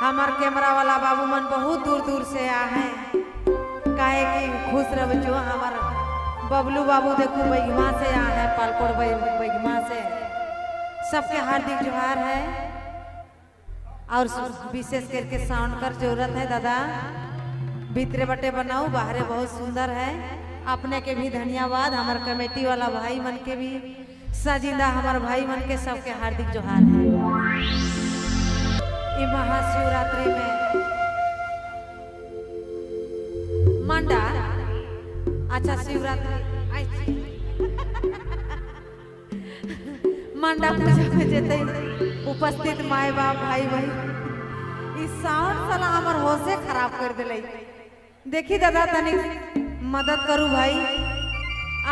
हमार कैमरा वाला बाबू मन बहुत दूर दूर से आ हैं काहे कि खुश रह जो हमार बबलू बाबू देखो बैगमा से आ है पालकोड़ बैगमा से सबके हार्दिक जोहार है। और विशेष करके साउंड कर जरूरत है दादा भीतरे बटे बनाओ बाहरे बहुत सुंदर है। अपने के भी धन्यवाद हमार कमेटी वाला भाई मन के भी सजिंदा हमार भाई मन के सबके हार्दिक जोहार है। ये महाशिवरात्रि में मंडा अच्छा शिवरात्रि मंडा पूजा में जेते उपस्थित माए बाप भाई भाई इस साउंड साला हमार होशे खराब कर दिले। देखी दादा तनी मदद करू भाई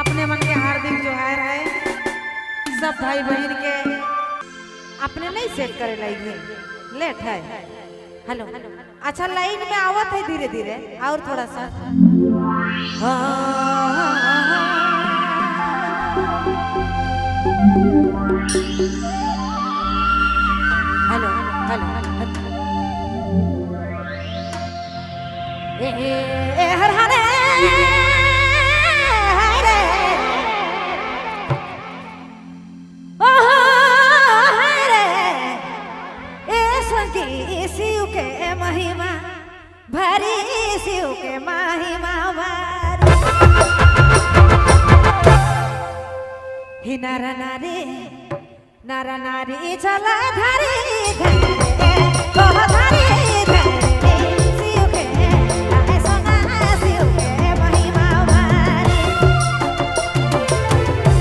अपने मन के हार्दिक जोहार है सब भाई बहन के अपने नहीं सेट करे लाइए लेट है। हेलो अच्छा लाइन में आवत है धीरे धीरे और थोड़ा सा हेलो हेलो ए हर हरे हरे ओ हरे ए संगी शिव के महिमा भरी शिव के महिमा भरी ही नारा नारी नारा नारी चला धारी धरे कह धारी धरे शिव के आए सोना शिव के महिमा भारी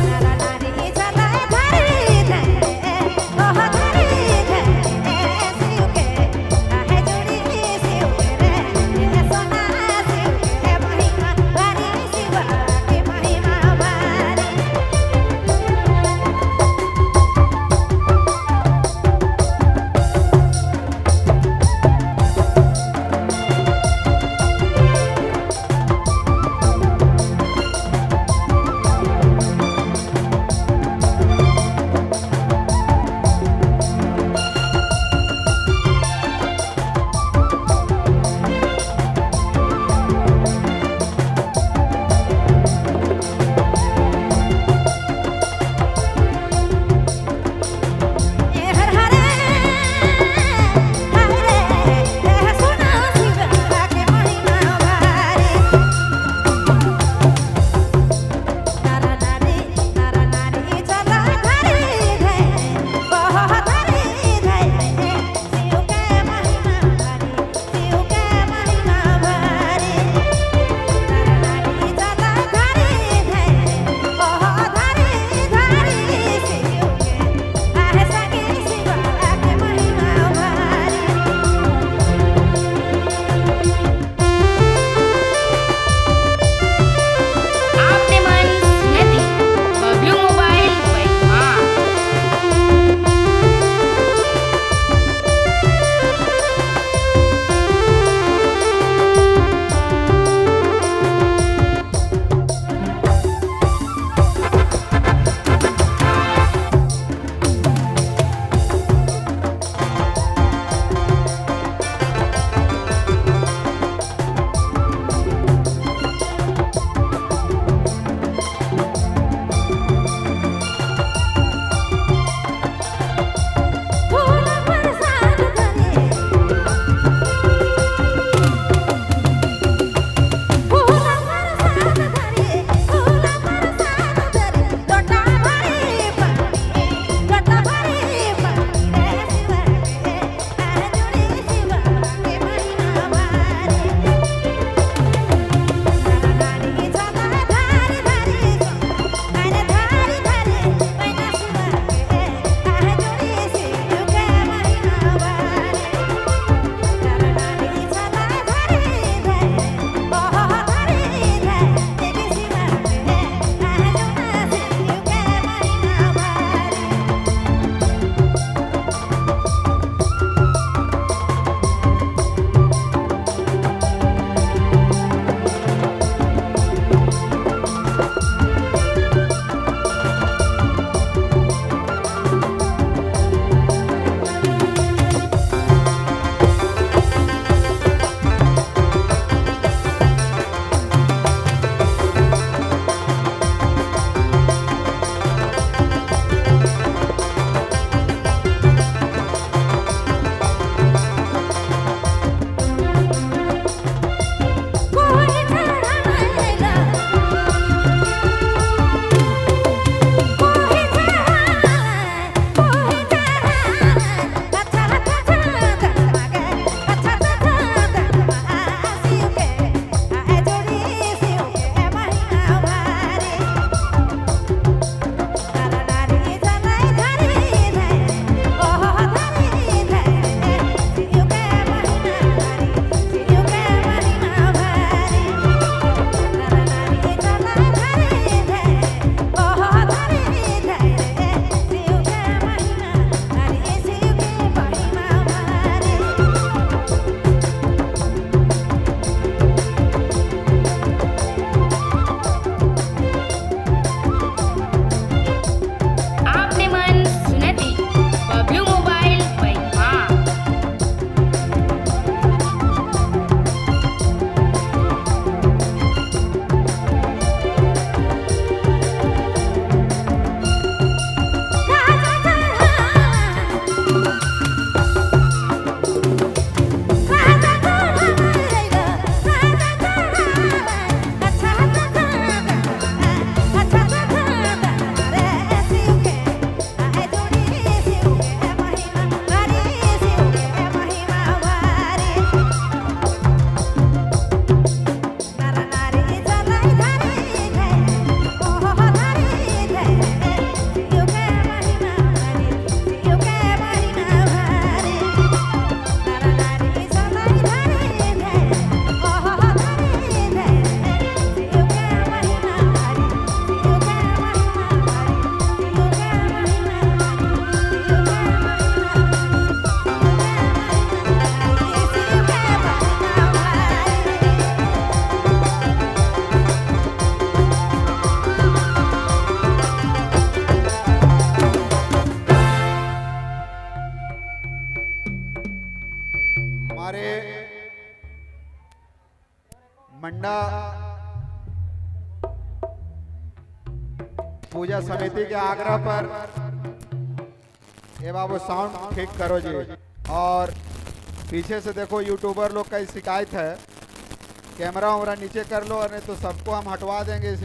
नारा नारी चला धारी धरे कह धारी धरे शिव के आए जुड़ी शिव के रे सोना शिव के महिमा भारी शिव के महिमा भारी हमारे मंडा पूजा समिति के आग्रह पर ये बाबू साउंड ठीक करो जी। और पीछे से देखो यूट्यूबर लोग का शिकायत है, कैमरा वैमरा नीचे कर लो, नहीं तो सबको हम हटवा देंगे।